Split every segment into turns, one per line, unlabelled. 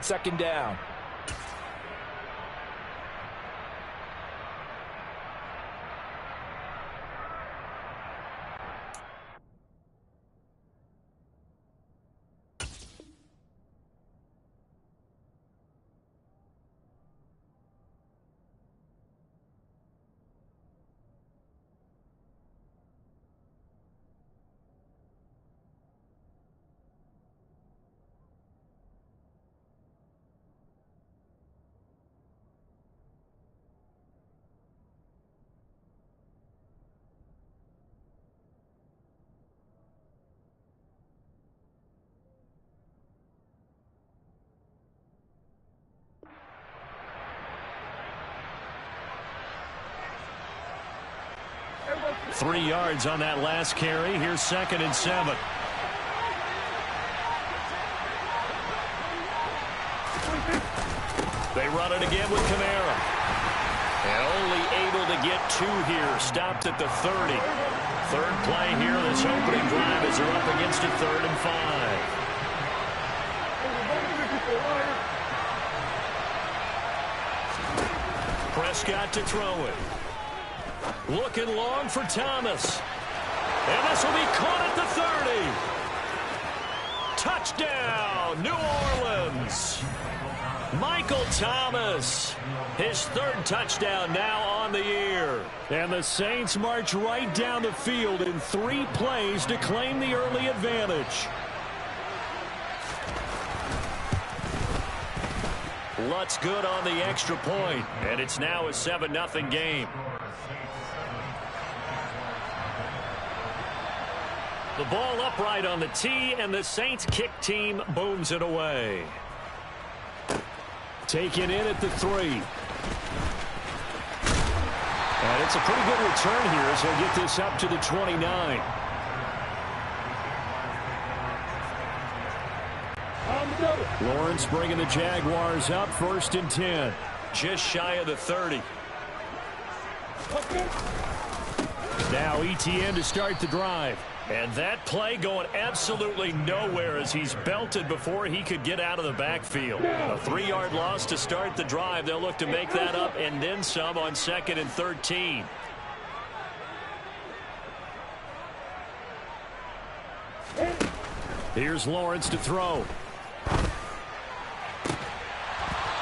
second down.
Three yards on that last carry. Here's 2nd and 7. They run it again with Kamara. And only able to get 2 here. Stopped at the 30. Third play here this opening drive as they're up against a 3rd and 5. Prescott to throw it. Looking long for Thomas. And this will be caught at the 30. Touchdown, New Orleans. Michael Thomas, his 3rd touchdown now on the year. And the Saints march right down the field in 3 plays to claim the early advantage. Lutz good on the extra point, and it's now a 7-0 game. The ball upright on the tee, and the Saints kick team booms it away. Taken in at the 3. And it's a pretty good return here as he'll get this up to the 29. Lawrence bringing the Jaguars up 1st and 10. Just shy of the 30. Now ETN to start the drive. And that play going absolutely nowhere as he's belted before he could get out of the backfield. A 3-yard loss to start the drive. They'll look to make that up and then some on 2nd and 13. Here's Lawrence to throw.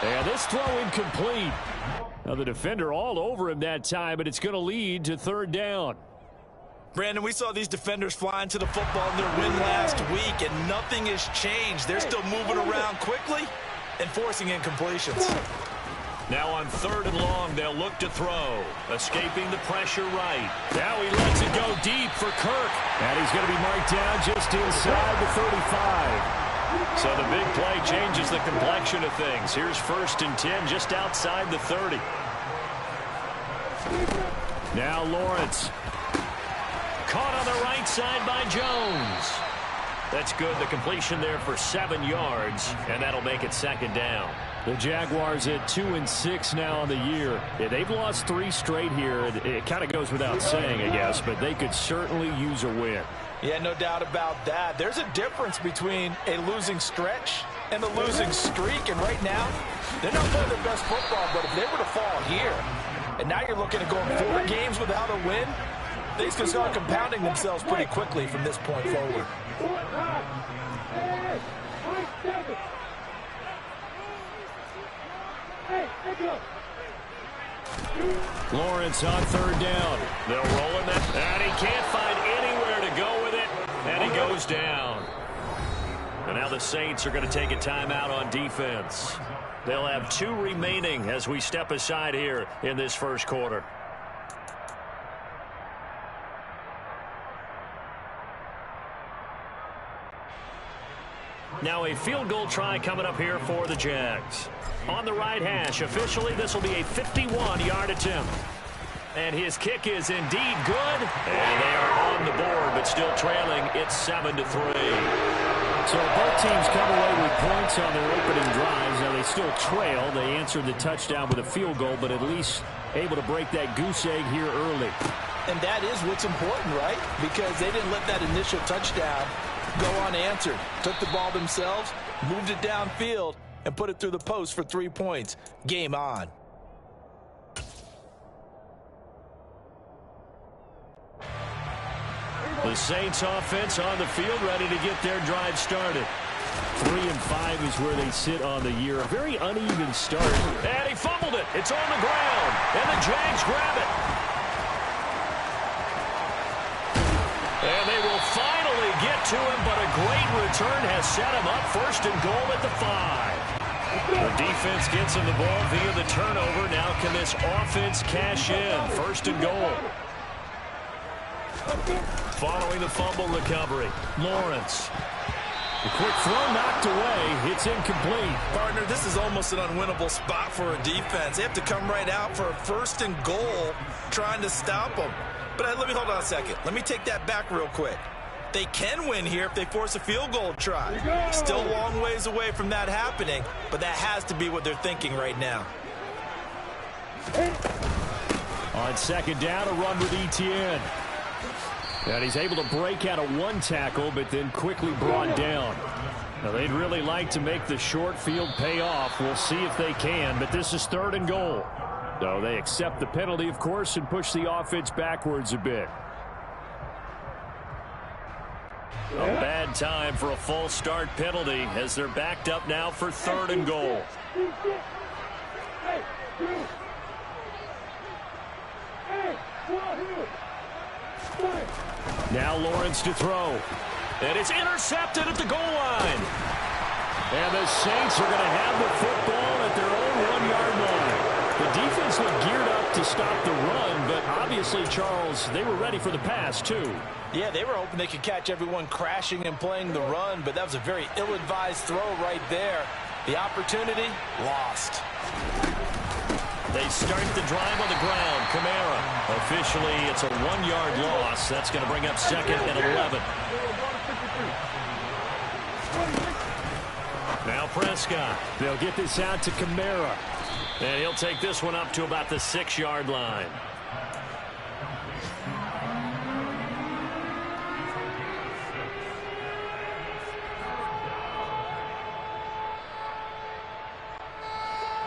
And this throw incomplete. Now the defender all over him that time, but it's going to lead to 3rd down.
Brandon, we saw these defenders flying to the football in their win last week, and nothing has changed. They're still moving around quickly and forcing incompletions.
Now on 3rd and long, they'll look to throw. Escaping the pressure right. Now he lets it go deep for Kirk. And he's going to be marked down just inside the 35. So the big play changes the complexion of things. Here's 1st and 10 just outside the 30. Now Lawrence. Caught on the right side by Jones. That's good. The completion there for 7 yards, and that'll make it 2nd down. The Jaguars at 2-6 now on the year. Yeah, they've lost 3 straight here. It kind of goes without saying, I guess, but they could certainly use a win.
Yeah, no doubt about that. There's a difference between a losing stretch and a losing streak, and right now, they're not playing their best football, but if they were to fall here, and now you're looking at going 4 games without a win, things can start compounding themselves pretty quickly from this point forward.
Lawrence on 3rd down. They'll roll him, and he can't find anywhere to go with it, and he goes down. And now the Saints are going to take a timeout on defense. They'll have 2 remaining as we step aside here in this first quarter. Now a field goal try coming up here for the Jags. On the right hash, officially this will be a 51-yard attempt. And his kick is indeed good. And they are on the board, but still trailing. It's 7-3.
So both teams come away with points on their opening drives. Now they still trail. They answered the touchdown with a field goal, but at least able to break that goose egg here early.
And that is what's important, right? Because they didn't let that initial touchdown go unanswered. Took the ball themselves, moved it downfield, and put it through the post for 3 points. Game on.
The Saints offense on the field, ready to get their drive started.
3-5 is where they sit on the year. A very uneven start.
And he fumbled it. It's on the ground. And the Jags grab it. And they will finally get to him, but a great return has set him up. 1st and goal at the 5. The defense gets him the ball via the turnover. Now can this offense cash in? 1st and goal. Following the fumble recovery, Lawrence.
The quick throw knocked away. It's incomplete.
Partner, this is almost an unwinnable spot for a defense. They have to come right out for a 1st and goal trying to stop them. But let me hold on a second. Let me take that back real quick. They can win here if they force a field goal try. Still a long ways away from that happening, but that has to be what they're thinking right now.
On 2nd down, a run with Etienne. And he's able to break out of 1 tackle, but then quickly brought down. Now, they'd really like to make the short field pay off. We'll see if they can, but this is 3rd and goal. So they accept the penalty, of course, and push the offense backwards a bit.
A bad time for a false start penalty as they're backed up now for 3rd and goal.
Now Lawrence to throw.
And it's intercepted at the goal line.
And the Saints are going to have the football at their own 1-yard line. The defense looked geared up to stop the run, but obviously, Charles, they were ready for the pass, too.
Yeah, they were hoping they could catch everyone crashing and playing the run, but that was a very ill-advised throw right there. The opportunity, lost.
They start the drive on the ground. Kamara. Officially, it's a 1-yard loss. That's going to bring up 2nd and 11. Now Prescott.
They'll get this out to Kamara.
And he'll take this one up to about the 6-yard line.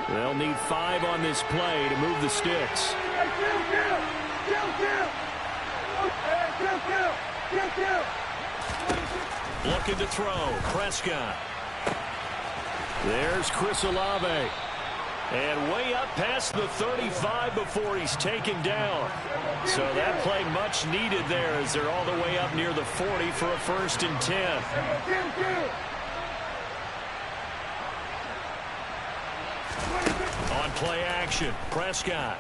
They'll need 5 on this play to move the sticks.
Looking to throw. Prescott.
There's Chris Olave.
And way up past the 35 before he's taken down. So that play much needed there as they're all the way up near the 40 for a 1st and 10. On play action, Prescott.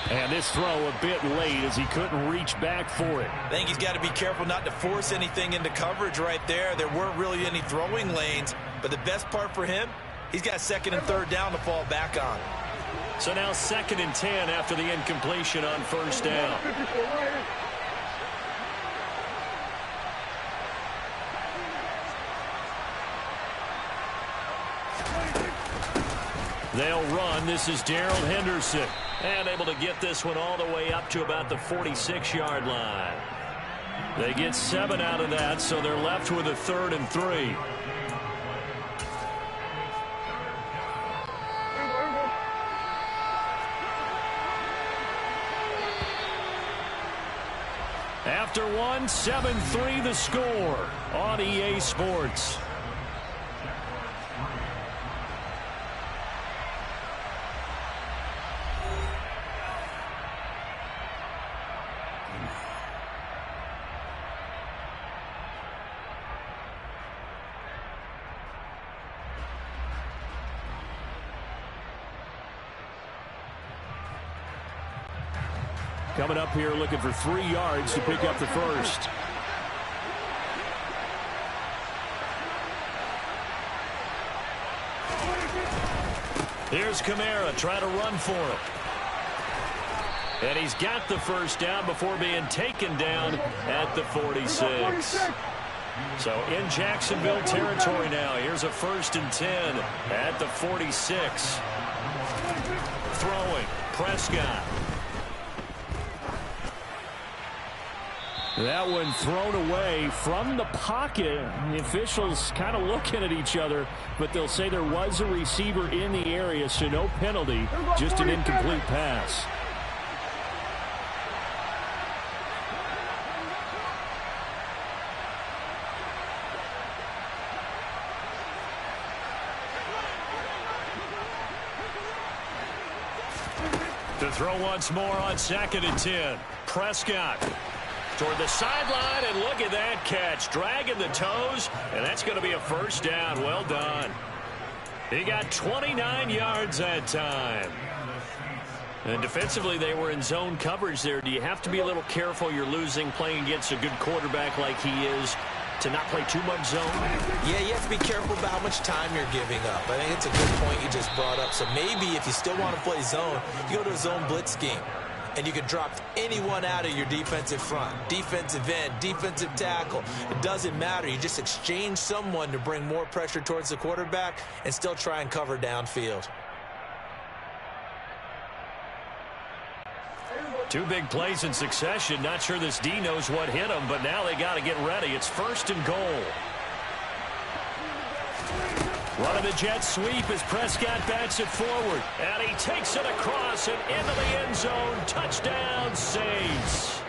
And this throw a bit late as he couldn't reach back for it.
I think he's got to be careful not to force anything into coverage right there. There weren't really any throwing lanes, but the best part for him, he's got 2nd and 3rd down to fall back on.
So now 2nd and 10 after the incompletion on 1st down. They'll run. This is Darrell Henderson. And able to get this one all the way up to about the 46-yard line. They get 7 out of that, so they're left with a 3rd and 3. After 7-3 the score on EA Sports.
Coming up here looking for 3 yards to pick up the 1st.
Here's Kamara trying to run for it. And he's got the 1st down before being taken down at the 46. So in Jacksonville territory now. Here's a 1st and 10 at the 46. Throwing. Prescott.
That one thrown away from the pocket. The officials kind of looking at each other, but they'll say there was a receiver in the area, so no penalty, just an incomplete pass.
To throw once more on 2nd and 10. Prescott toward the sideline, and look at that catch. Dragging the toes, and that's going to be a first down. Well done. He got 29 yards that time. And defensively, they were in zone coverage there. Do you have to be a little careful? You're losing, playing against a good quarterback like he is, to not play too much zone?
Yeah, you have to be careful about how much time you're giving up. I think it's a good point you just brought up. So maybe if you still want to play zone, you go to a zone blitz scheme. And you can drop anyone out of your defensive front, defensive end, defensive tackle. It doesn't matter. You just exchange someone to bring more pressure towards the quarterback and still try and cover downfield.
Two big plays in succession. Not sure this D knows what hit him, but now they got to get ready. It's 1st and goal. Running the jet sweep as Prescott backs it forward. And he takes it across and into the end zone. Touchdown, Saints.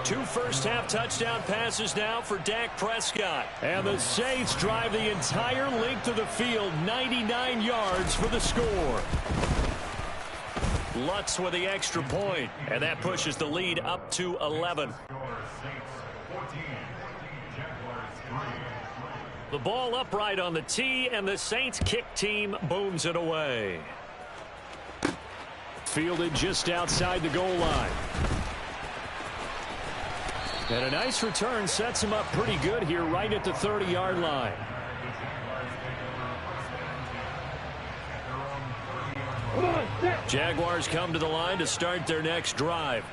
2 first-half touchdown passes now for Dak Prescott.
And the Saints drive the entire length of the field, 99 yards for the score.
Lutz with the extra point, and that pushes the lead up to 11. The ball upright on the tee, and the Saints kick team booms it away.
Fielded just outside the goal line. And a nice return sets him up pretty good here right at the 30-yard line.
Jaguars come to the line to start their next drive.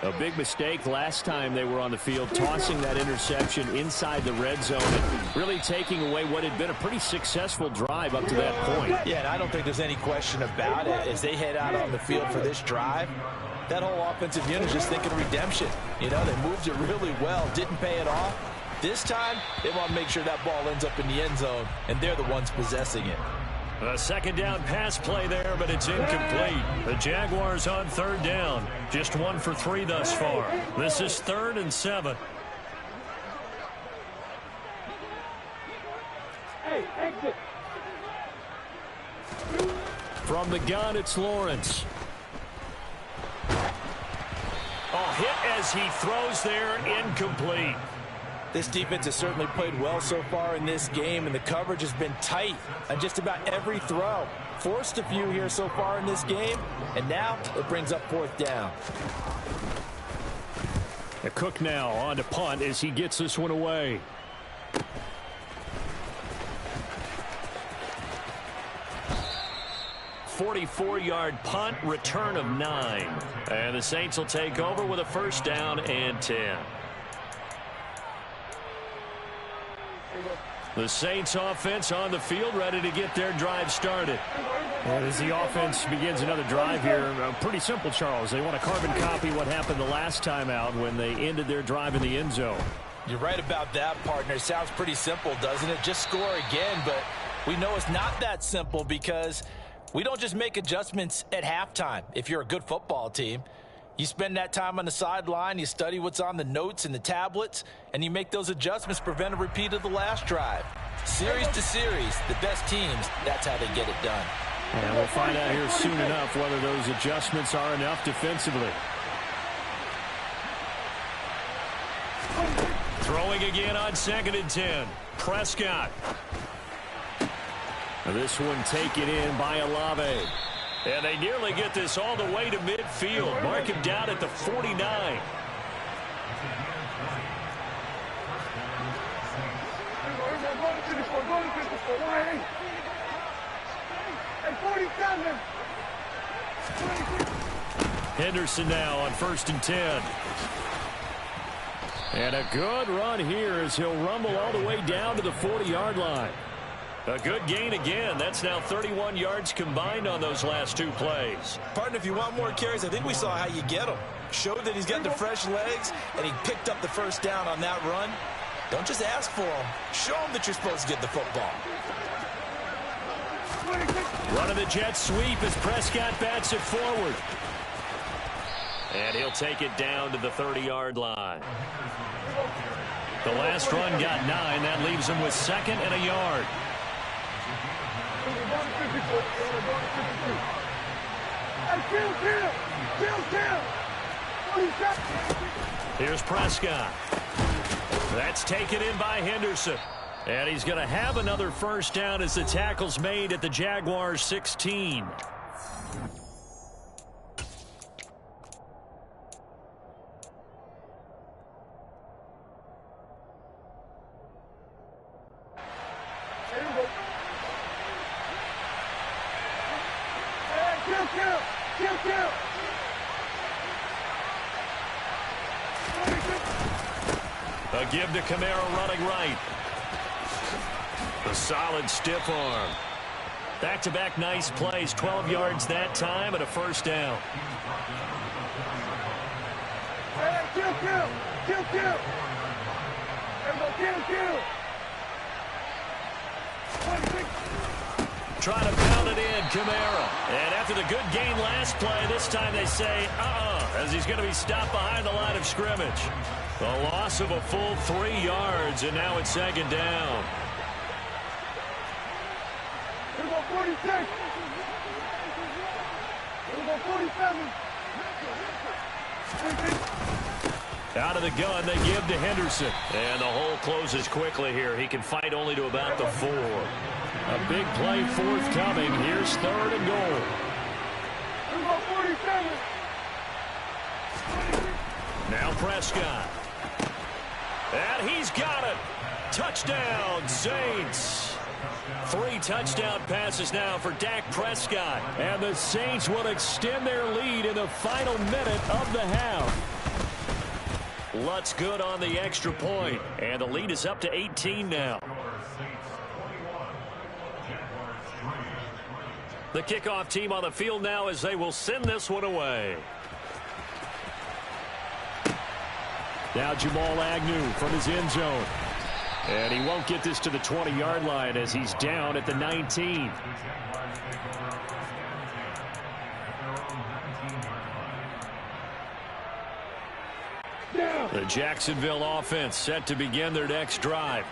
A big mistake last time they were on the field, tossing that interception inside the red zone and really taking away what had been a pretty successful drive up to that point.
Yeah, and I don't think there's any question about it. As they head out on the field for this drive, that whole offensive unit is just thinking redemption. You know, they moved it really well, didn't pay it off. This time, they want to make sure that ball ends up in the end zone, and they're the ones possessing it.
A 2nd down pass play there, but it's incomplete. The Jaguars on 3rd down. Just 1 for 3 thus far. This is 3rd and 7.
Hey, exit.
From the gun, it's Lawrence.
Oh, hit as he throws there, incomplete.
This defense has certainly played well so far in this game, and the coverage has been tight on just about every throw. Forced a few here so far in this game, and now it brings up 4th down.
A Cook now on to punt as he gets this one away.
.44-yard punt, return of 9. And the Saints will take over with a 1st down and 10. The Saints offense on the field, ready to get their drive started.
And as the offense begins another drive here, pretty simple, Charles. They want to carbon copy what happened the last time out when they ended their drive in the end zone.
You're right about that, partner. It sounds pretty simple, doesn't it? Just score again, but we know it's not that simple because we don't just make adjustments at halftime. If you're a good football team, you spend that time on the sideline, you study what's on the notes and the tablets, and you make those adjustments to prevent a repeat of the last drive. Series to series, the best teams, that's how they get it done.
And we'll find out here soon enough whether those adjustments are enough defensively.
Throwing again on 2nd and 10. Prescott.
This one taken in by Olave.
And they nearly get this all the way to midfield. Mark him down at the 49. Henderson now on 1st and 10.
And a good run here as he'll rumble all the way down to the 40-yard line.
A good gain again. That's now 31 yards combined on those last 2 plays.
Partner, if you want more carries, I think we saw how you get them. showed that he's got the fresh legs, and he picked up the first down on that run. Don't just ask for him. Show him that you're supposed to get the football.
Running the jet sweep as Prescott bats it forward. And he'll take it down to the 30-yard line. The last run got 9. That leaves him with 2nd and a yard. Here's Prescott. That's taken in by Henderson. And he's going to have another first down as the tackle's made at the Jaguars' 16. A give to Kamara running right. A solid stiff arm. Back-to-back nice plays. 12 yards that time and a first down. Trying to pound it in, Kamara. And after the good gain last play, this time they say, as he's going to be stopped behind the line of scrimmage. The loss of a full 3 yards, and now it's 2nd down.
46. 47.
Out of the gun, they give to Henderson. And the hole closes quickly here. He can fight only to about the 4. A big play forthcoming. Here's 3rd and goal.
47.
Now Prescott. And he's got it. Touchdown, Saints. 3 touchdown passes now for Dak Prescott.
And the Saints will extend their lead in the final minute of the half.
Lutz good on the extra point. And the lead is up to 18 now. The kickoff team on the field now as they will send this one away.
Now Jamal Agnew from his end zone. And he won't get this to the 20-yard line as he's down at the 19.
The Jacksonville offense set to begin their next drive.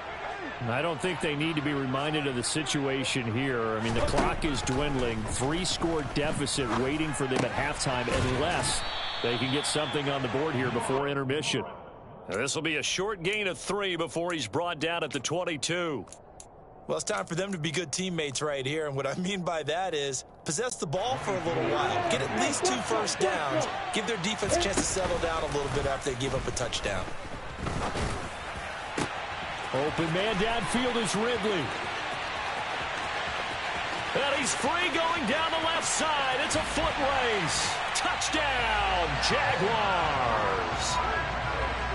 I don't think they need to be reminded of the situation here. I mean, the clock is dwindling. 3-score deficit waiting for them at halftime unless they can get something on the board here before intermission.
This will be a short gain of 3 before he's brought down at the 22.
Well, it's time for them to be good teammates right here. And what I mean by that is possess the ball for a little while. Get at least 2 first downs. Give their defense a chance to settle down a little bit after they give up a touchdown.
Open man downfield is Ridley.
And he's free going down the left side. It's a foot race. Touchdown, Jaguars.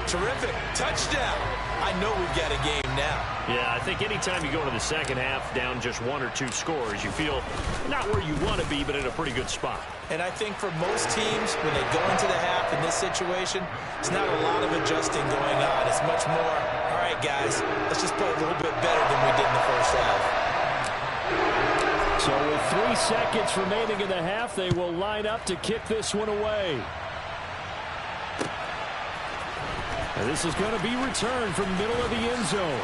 Terrific. Touchdown. I know we've got a game now.
Yeah, I think anytime you go into the second half down just 1 or 2 scores, you feel not where you want to be, but in a pretty good spot.
And I think for most teams, when they go into the half in this situation, it's not a lot of adjusting going on. It's much more, all right, guys, let's just play a little bit better than we did in the first half.
So with 3 seconds remaining in the half, they will line up to kick this one away. And this is going to be returned from the middle of the end zone.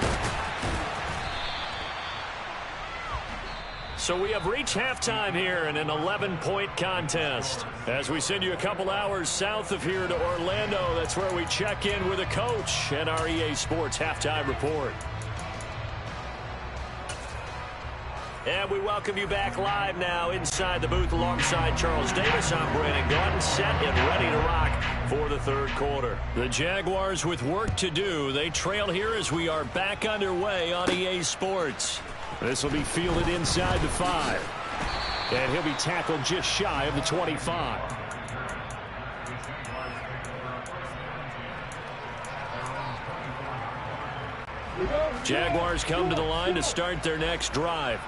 So we have reached halftime here in an 11-point contest. As we send you a couple hours south of here to Orlando, that's where we check in with a coach and our EA Sports Halftime Report. And we welcome you back live now inside the booth alongside Charles Davis. I'm Brandon Gaudin, set and ready to rock for the 3rd quarter. The Jaguars with work to do. They trail here as we are back underway on EA Sports.
This will be fielded inside the 5. And he'll be tackled just shy of the 25.
Jaguars come to the line to start their next drive.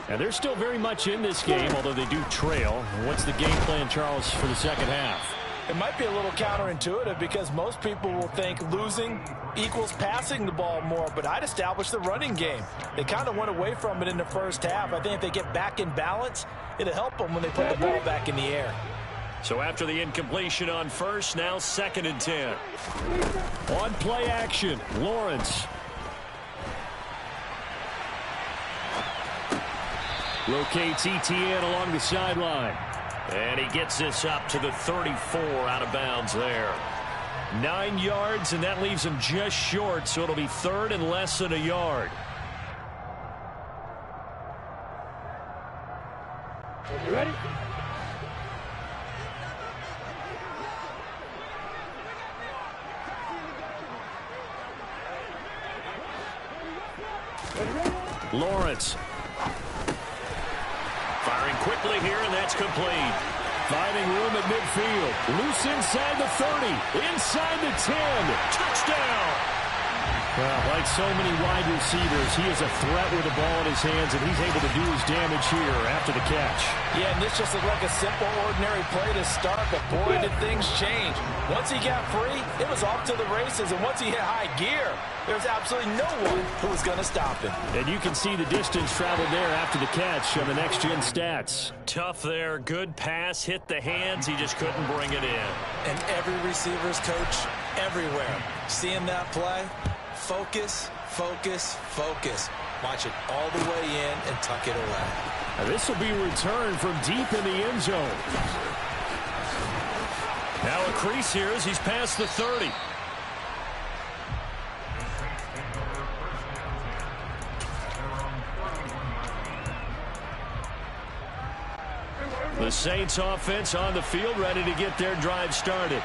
And they're still very much in this game, although they do trail. What's the game plan, Charles, for the second half?
It might be a little counterintuitive because most people will think losing equals passing the ball more, but I'd establish the running game. They kind of went away from it in the first half. I think if they get back in balance, it'll help them when they put the ball back in the air.
So after the incompletion on first, now 2nd and 10.
On play action, Lawrence. Locates ETN along the sideline.
And he gets this up to the 34 out of bounds there.
9 yards, and that leaves him just short, so it'll be 3rd and less than a yard.
You ready?
Lawrence.
Firing quickly here, and that's complete.
Finding room at midfield. Loose inside the 30. Inside the 10.
Touchdown!
Well, like so many wide receivers, he is a threat with the ball in his hands, and he's able to do his damage here after the catch.
Yeah, and this just looked like a simple, ordinary play to start, but boy, did things change. Once he got free, it was off to the races, and once he hit high gear, there's absolutely no one who was going to stop him.
And you can see the distance traveled there after the catch on the next-gen stats.
Tough there. Good pass. Hit the hands. He just couldn't bring it in.
And every receiver's coach everywhere. Seeing that play, focus, focus, focus. Watch it all the way in and tuck it away.
Now this will be returned from deep in the end zone.
Now a crease here as he's past the 30. The Saints offense on the field, ready to get their drive started.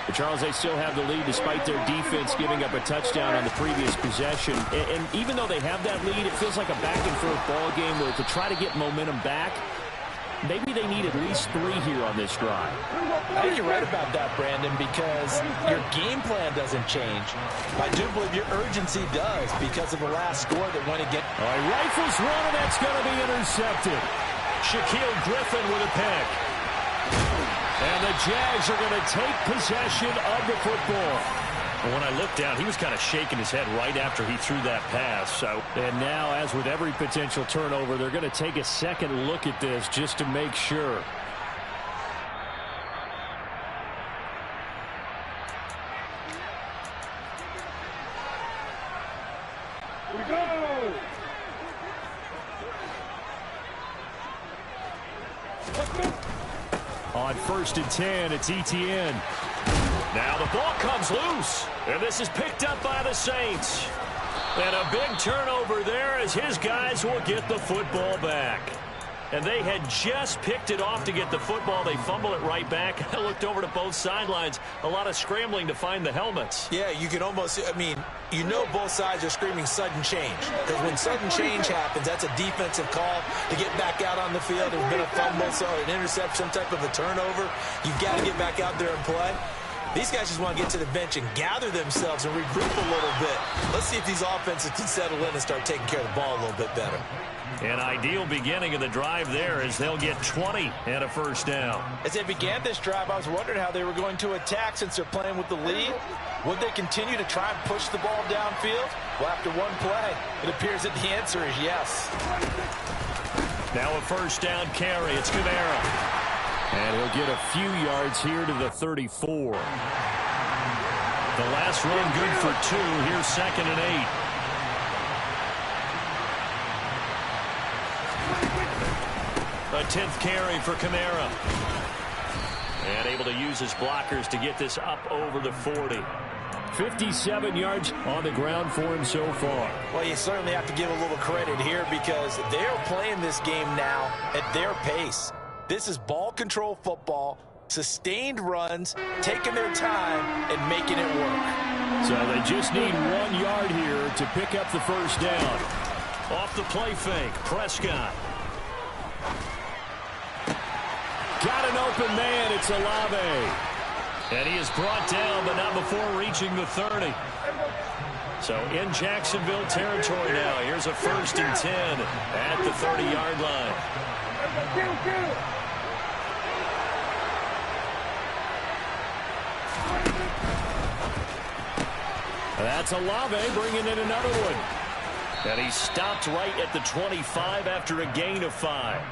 But Charles, they still have the lead despite their defense giving up a touchdown on the previous possession. And even though they have that lead, it feels like a back-and-forth ball game where to try to get momentum back, maybe they need at least 3 here on this drive.
I think you're right about that, Brandon, because your game plan doesn't change. I do believe your urgency does because of the last score that went against.
All right, rifles one, and that's going to be intercepted.
Shaquille Griffin with a pick.
And the Jags are going to take possession of the football.
When I looked down, he was kind of shaking his head right after he threw that pass.
And now, as with every potential turnover, they're going to take a second look at this just to make sure.
We go!
On 1st and 10, it's ETN.
Now the ball comes loose, and this is picked up by the Saints. And a big turnover there as his guys will get the football back. And they had just picked it off to get the football. They fumble it right back. I looked over to both sidelines. A lot of scrambling to find the helmets.
Yeah, you can almost, you know both sides are screaming sudden change. Because when sudden change happens, that's a defensive call to get back out on the field. There's been a fumble, so an interception, some type of a turnover. You've got to get back out there and play. These guys just want to get to the bench and gather themselves and regroup a little bit. Let's see if these offenses can settle in and start taking care of the ball a little bit better.
An ideal beginning of the drive there as they'll get 20 and a first down.
As they began this drive, I was wondering how they were going to attack since they're playing with the lead. Would they continue to try and push the ball downfield? Well, after one play, it appears that the answer is yes.
Now a first down carry. It's Kamara.
And he'll get a few yards here to the 34.
The last run good for 2. Here's 2nd and 8. A 10th carry for Kamara. And able to use his blockers to get this up over the 40.
57 yards on the ground for him so far.
Well, you certainly have to give a little credit here because they're playing this game now at their pace. This is ball control football, sustained runs, taking their time and making it work.
So they just need 1 yard here to pick up the first down.
Off the play fake, Prescott.
Got an open man, it's Olave.
And he is brought down, but not before reaching the 30. So in Jacksonville territory now. Here's a 1st and 10 at the 30-yard line.
That's Olave bringing in another one. And he stopped right at the 25 after a gain of 5.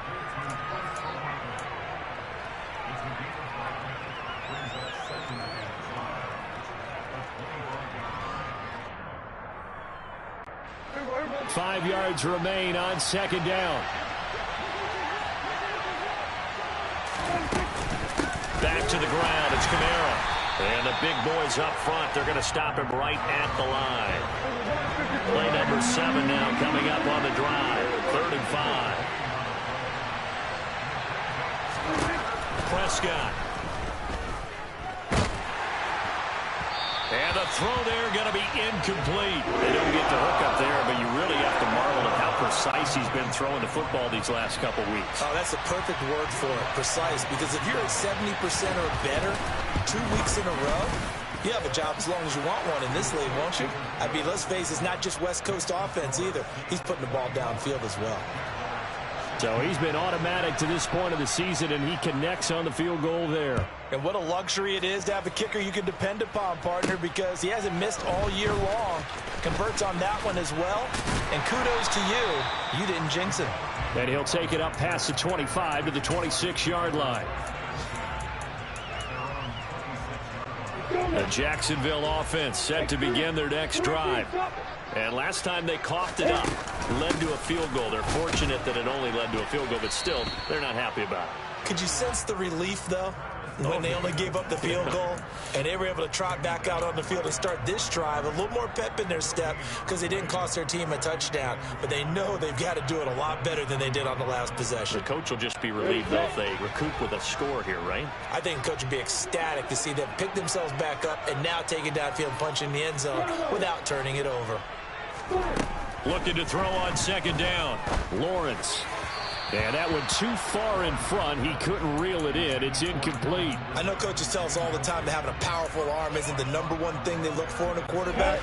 Five yards remain on second down. Back to the ground. It's Kamara. And the big boys up front, they're going to stop him right at the line. Play number 7 now coming up on the drive. 3rd and 5. Prescott. And the throw there going to be incomplete. They don't get the hook up there, but you really have to marvel at how precise he's been throwing the football these last couple weeks.
Oh, that's the perfect word for it, precise, because if you're at 70% or better 2 weeks in a row, you have a job as long as you want one in this league, won't you? I mean, let's face it, it's not just West Coast offense either. He's putting the ball downfield as well.
So he's been automatic to this point of the season, and he connects on the field goal there.
And what a luxury it is to have a kicker you can depend upon, partner, because he hasn't missed all year long. Converts on that one as well. And kudos to you. You didn't jinx him.
And he'll take it up past the 25 to the 26-yard line. The Jacksonville offense set to begin their next drive. And last time they coughed it up, led to a field goal. They're fortunate that it only led to a field goal, but still, they're not happy about it.
Could you sense the relief, though, when they only gave up the field goal and they were able to trot back out on the field and start this drive? A little more pep in their step because they didn't cost their team a touchdown, but they know they've got to do it a lot better than they did on the last possession.
The coach will just be relieved, though, if they recoup with a score here, right?
I think the coach would be ecstatic to see them pick themselves back up and now take it downfield and punch in the end zone without turning it over.
Looking to throw on second down. Lawrence. And that one too far in front. He couldn't reel it in. It's incomplete.
I know coaches tell us all the time that having a powerful arm isn't the #1 thing they look for in a quarterback.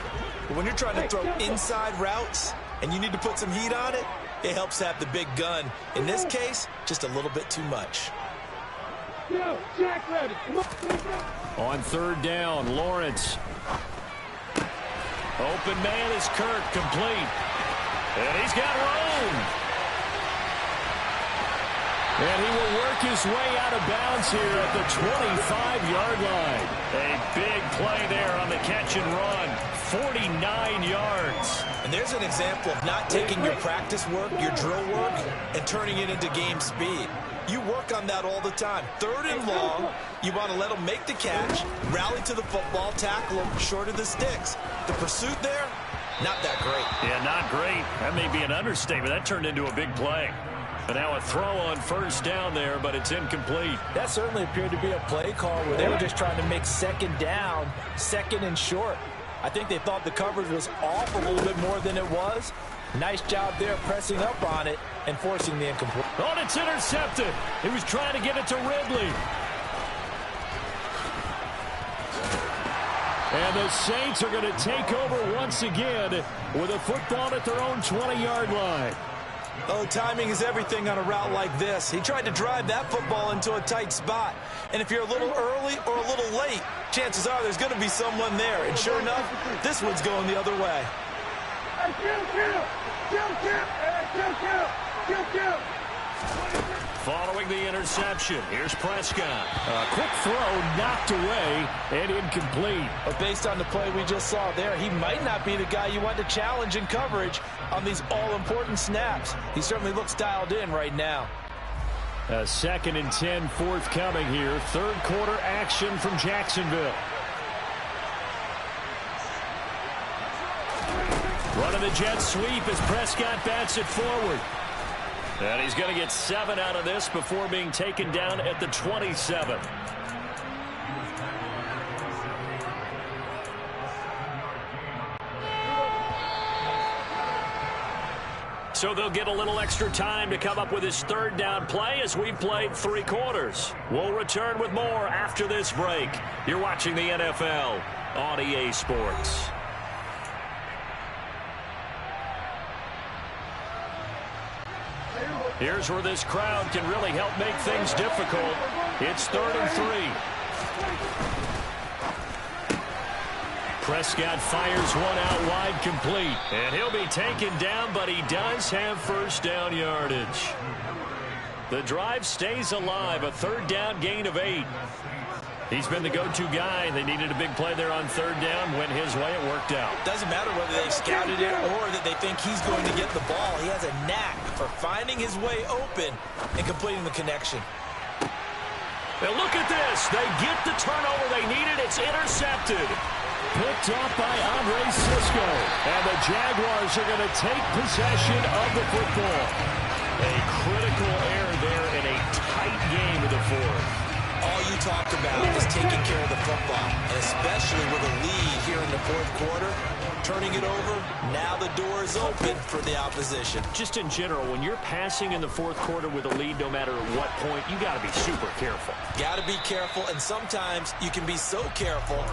But when you're trying to throw inside routes and you need to put some heat on it, it helps have the big gun. In this case, just a little bit too much.
On third down, Lawrence. Open man is Kirk, complete. And he's got room. And he will work his way out of bounds here at the 25-yard line. A big play there on the catch and run. 49 yards.
And there's an example of not taking your practice work, your drill work, and turning it into game speed. You work on that all the time. 3rd and long, you want to let them make the catch, rally to the football, tackle them short of the sticks. The pursuit there, not that great.
Yeah, not great. That may be an understatement. That turned into a big play. And now a throw on first down there, but it's incomplete.
That certainly appeared to be a play call where they were just trying to make second down, second and short. I think they thought the coverage was off a little bit more than it was. Nice job there pressing up on it and forcing the incomplete.
Oh, and it's intercepted. He was trying to get it to Ridley. And the Saints are going to take over once again with a football at their own 20-yard line.
Oh, timing is everything on a route like this. He tried to drive that football into a tight spot. And if you're a little early or a little late, chances are there's going to be someone there. And sure enough, this one's going the other way.
Following the interception, here's Prescott. A quick throw knocked away and incomplete.
But based on the play we just saw there, he might not be the guy you want to challenge in coverage on these all-important snaps. He certainly looks dialed in right now.
A 2nd and 10 forthcoming here. 3rd quarter action from Jacksonville. Running the jet sweep as Prescott bats it forward. And he's going to get 7 out of this before being taken down at the 27. So they'll get a little extra time to come up with his 3rd down play as we've played 3 quarters. We'll return with more after this break. You're watching the NFL on EA Sports. Here's where this crowd can really help make things difficult. It's 3rd and 3.
Prescott fires one out wide, complete. And he'll be taken down, but he does have first down yardage. The drive stays alive, a third down gain of 8. He's been the go-to guy. They needed a big play there on third down. Went his way. It worked out.
Doesn't matter whether they've scouted it or that they think he's going to get the ball. He has a knack for finding his way open and completing the connection.
Now look at this. They get the turnover they needed. It's intercepted.
Picked off by Andre Cisco. And the Jaguars are going to take possession of the football.
A critical error there in a tight game of the fourth.
All you talked about is taking care of the football, and especially with a lead here in the fourth quarter, turning it over, now the door is open for the opposition.
Just in general, when you're passing in the fourth quarter with a lead, no matter at what point, you got to be super careful.
Got to be careful, and sometimes you can be so careful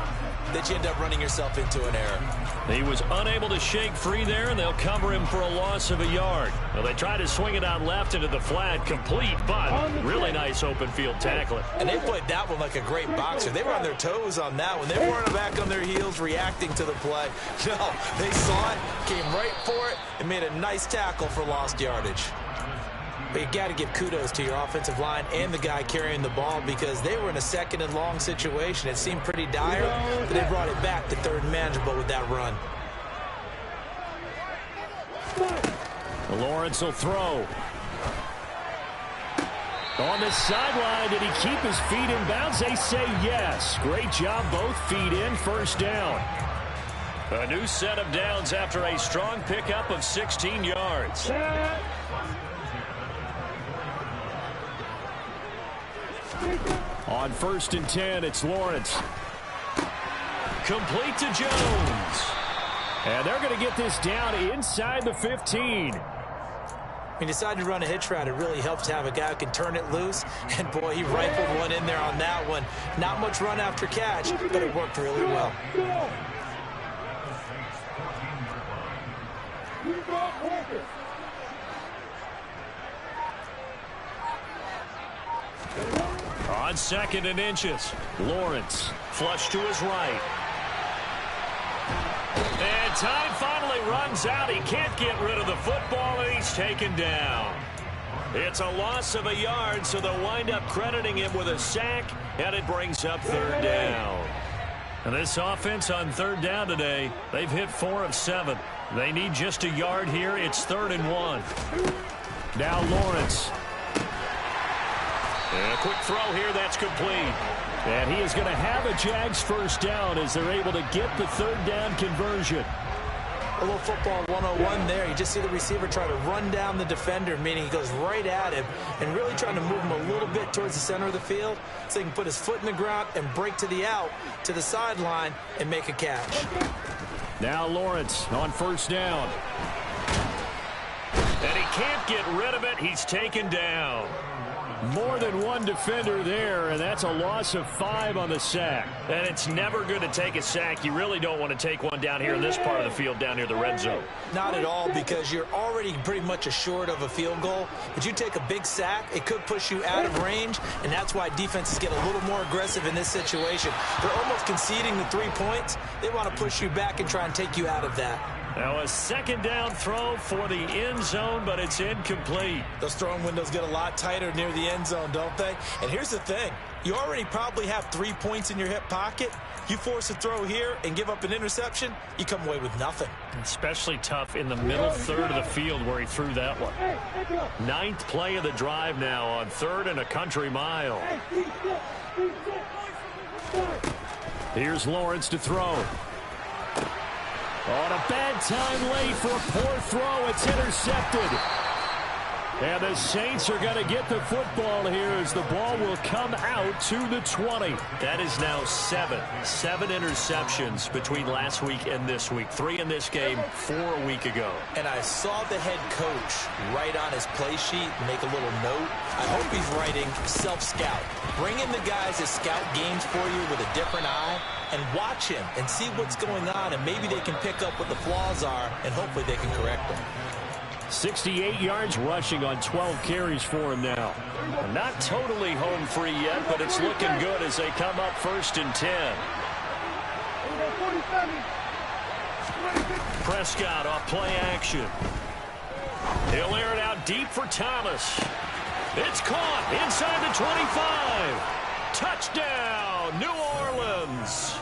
that you end up running yourself into an error.
He was unable to shake free there, and they'll cover him for a loss of a yard. Well, they tried to swing it out left into the flat, complete, but really nice open field tackling.
And they played that one like a great boxer. They were on their toes on that one. They weren't back on their heels reacting to the play. No, they saw it, came right for it, and made a nice tackle for lost yardage. But you got to give kudos to your offensive line and the guy carrying the ball because they were in a second and long situation. It seemed pretty dire, but they brought it back to third and manageable with that run.
Lawrence will throw. On the sideline, did he keep his feet in bounds? They say yes. Great job, both feet in, first down.
A new set of downs after a strong pickup of 16 yards.
On 1st and 10, it's Lawrence.
Complete to Jones.
And they're going to get this down inside the 15.
When you decide to run a hitch route, it really helps to have a guy who can turn it loose. And, boy, he rifled one in there on that one. Not much run after catch, but it worked really well.
On 2nd and inches, Lawrence flush to his right. And time finally runs out. He can't get rid of the football, and he's taken down. It's a loss of a yard, so they'll wind up crediting him with a sack, and it brings up third down. And this offense on third down today, they've hit 4 of 7. They need just a yard here. It's 3rd and 1.
Now Lawrence.
And a quick throw here, that's complete.
And he is going to have a Jags first down as they're able to get the third down conversion.
A little football 101 there. You just see the receiver try to run down the defender, meaning he goes right at him and really trying to move him a little bit towards the center of the field so he can put his foot in the ground and break to the out, to the sideline, and make a catch.
Now Lawrence on first down.
And he can't get rid of it. He's taken down.
More than one defender there, and that's a loss of 5 on the sack.
And it's never good to take a sack. You really don't want to take one down here in this part of the field, down near the red zone.
Not at all, because you're already pretty much assured of a field goal. But you take a big sack, it could push you out of range, and that's why defenses get a little more aggressive in this situation. They're almost conceding the 3 points. They want to push you back and try and take you out of that.
Now a second down throw for the end zone, but it's incomplete.
Those throwing windows get a lot tighter near the end zone, don't they? And here's the thing. You already probably have 3 points in your hip pocket. You force a throw here and give up an interception, you come away with nothing.
Especially tough in the middle third of the field where he threw that one. 9th play of the drive now on 3rd and a country mile.
Here's Lawrence to throw. On a bad time late for a poor throw. It's intercepted. And the Saints are going to get the football here as the ball will come out to the 20.
That is now 7 interceptions between last week and this week. 3 in this game, 4 a week ago.
And I saw the head coach write on his play sheet, make a little note. I hope he's writing self-scout. Bring in the guys that scout games for you with a different eye and watch him and see what's going on, and maybe they can pick up what the flaws are, and hopefully they can correct them.
68 yards rushing on 12 carries for him now.
Not totally home free yet, but it's looking good as they come up 1st and 10. Prescott off play action. He'll air it out deep for Thomas. It's caught inside the 25. Touchdown, New Orleans.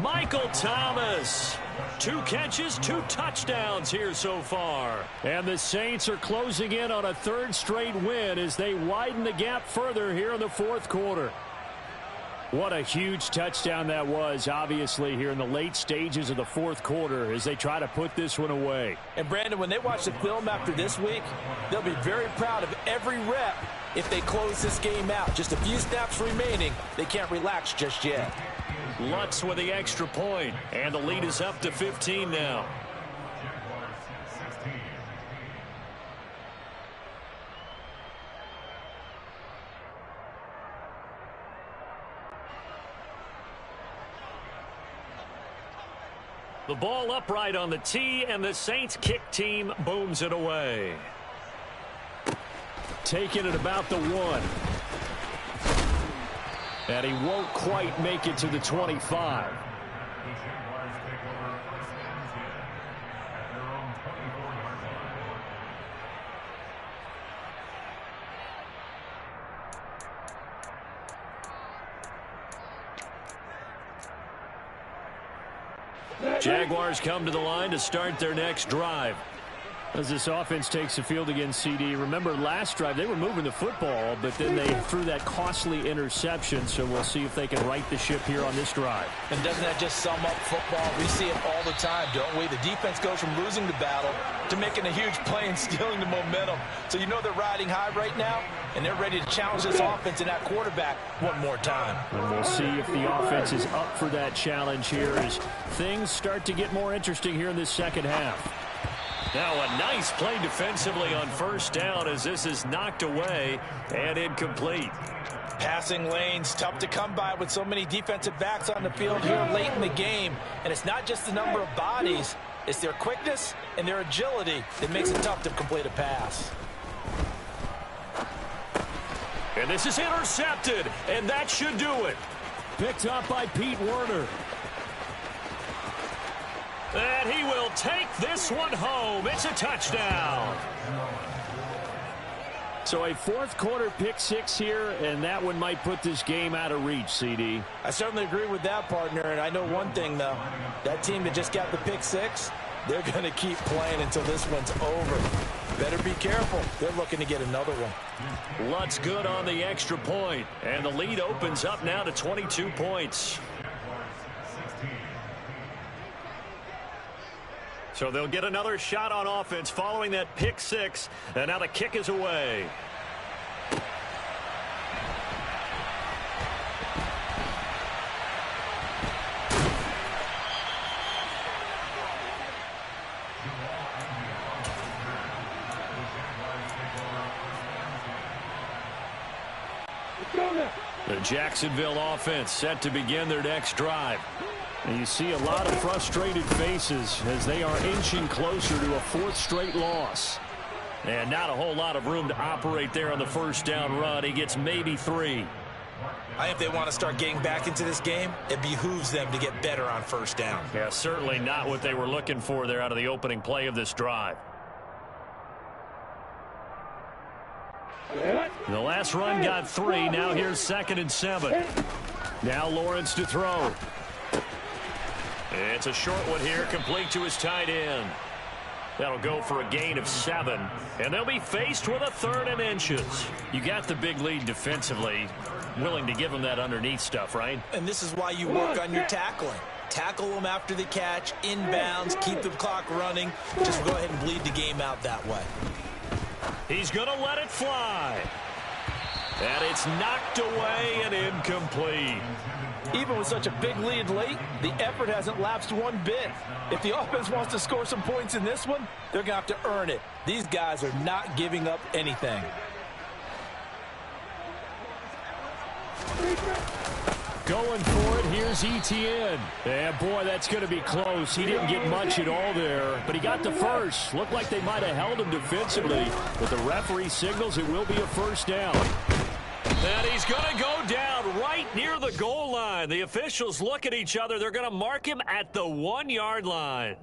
Michael Thomas. 2 catches, 2 touchdowns here so far.
And the Saints are closing in on a 3rd straight win as they widen the gap further here in the 4th quarter. What a huge touchdown that was, obviously, here in the late stages of the 4th quarter as they try to put this one away.
And, Brandon, when they watch the film after this week, they'll be very proud of every rep if they close this game out. Just a few snaps remaining. They can't relax just yet.
Lutz with the extra point, and the lead is up to 15 now. The ball upright on the tee, and the Saints kick team booms it away.
Taking it about the 1. And he won't quite make it to the 25.
Jaguars come to the line to start their next drive.
As this offense takes the field against CD, remember last drive they were moving the football, but then they threw that costly interception, so we'll see if they can right the ship here on this drive.
And doesn't that just sum up football? We see it all the time, don't we? The defense goes from losing the battle to making a huge play and stealing the momentum. So you know they're riding high right now, and they're ready to challenge this offense and that quarterback one more time.
And we'll see if the offense is up for that challenge here as things start to get more interesting here in this second half.
Now a nice play defensively on 1st down as this is knocked away and incomplete.
Passing lanes, tough to come by with so many defensive backs on the field here late in the game. And it's not just the number of bodies, it's their quickness and their agility that makes it tough to complete a pass.
And this is intercepted, and that should do it.
Picked up by Pete Werner.
And he will take this one home. It's a touchdown.
So a 4th quarter pick 6 here, and that one might put this game out of reach, CD.
I certainly agree with that, partner. And I know one thing, though. That team that just got the pick 6, they're going to keep playing until this one's over. Better be careful. They're looking to get another one.
Lutz good on the extra point. And the lead opens up now to 22 points. So they'll get another shot on offense following that pick 6. And now the kick is away. The Jacksonville offense set to begin their next drive.
And you see a lot of frustrated faces as they are inching closer to a 4th straight loss.
And not a whole lot of room to operate there on the 1st down run. He gets maybe 3.
I think if they want to start getting back into this game, it behooves them to get better on 1st down.
Yeah, certainly not what they were looking for there out of the opening play of this drive.
The last run got 3. Now here's 2nd and 7. Now Lawrence to throw.
It's a short one here, complete to his tight end. That'll go for a gain of 7. And they'll be faced with a 3rd and inches.
You got the big lead defensively. Willing to give them that underneath stuff, right?
And this is why you work on your tackling. Tackle them after the catch, inbounds, keep the clock running. Just go ahead and bleed the game out that way.
He's going to let it fly. And it's knocked away and incomplete.
Even with such a big lead late, the effort hasn't lapsed one bit. If the offense wants to score some points in this one, they're going to have to earn it. These guys are not giving up anything.
Going for it, here's Etienne. Yeah, boy, that's going to be close. He didn't get much at all there, but he got the first. Looked like they might have held him defensively, but the referee signals it will be a 1st down.
And he's going to go down right near the goal line. The officials look at each other. They're going to mark him at the 1-yard line.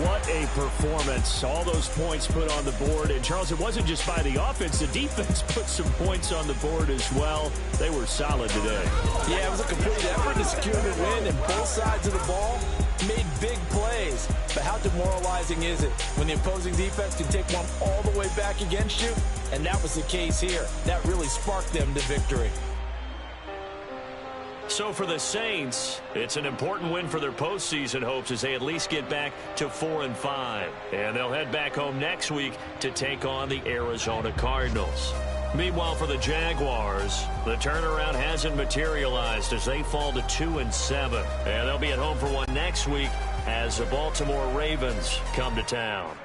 What a performance. All those points put on the board. And, Charles, it wasn't just by the offense. The defense put some points on the board as well. They were solid today.
Yeah, it was a complete effort to secure the win, and both sides of the ball made big plays. But how demoralizing is it when the opposing defense can take one all the way back against you? And that was the case here. That really sparked them to victory.
So for the Saints, it's an important win for their postseason hopes as they at least get back to 4-5. And they'll head back home next week to take on the Arizona Cardinals. Meanwhile, for the Jaguars, the turnaround hasn't materialized as they fall to 2-7. And they'll be at home for one next week as the Baltimore Ravens come to town.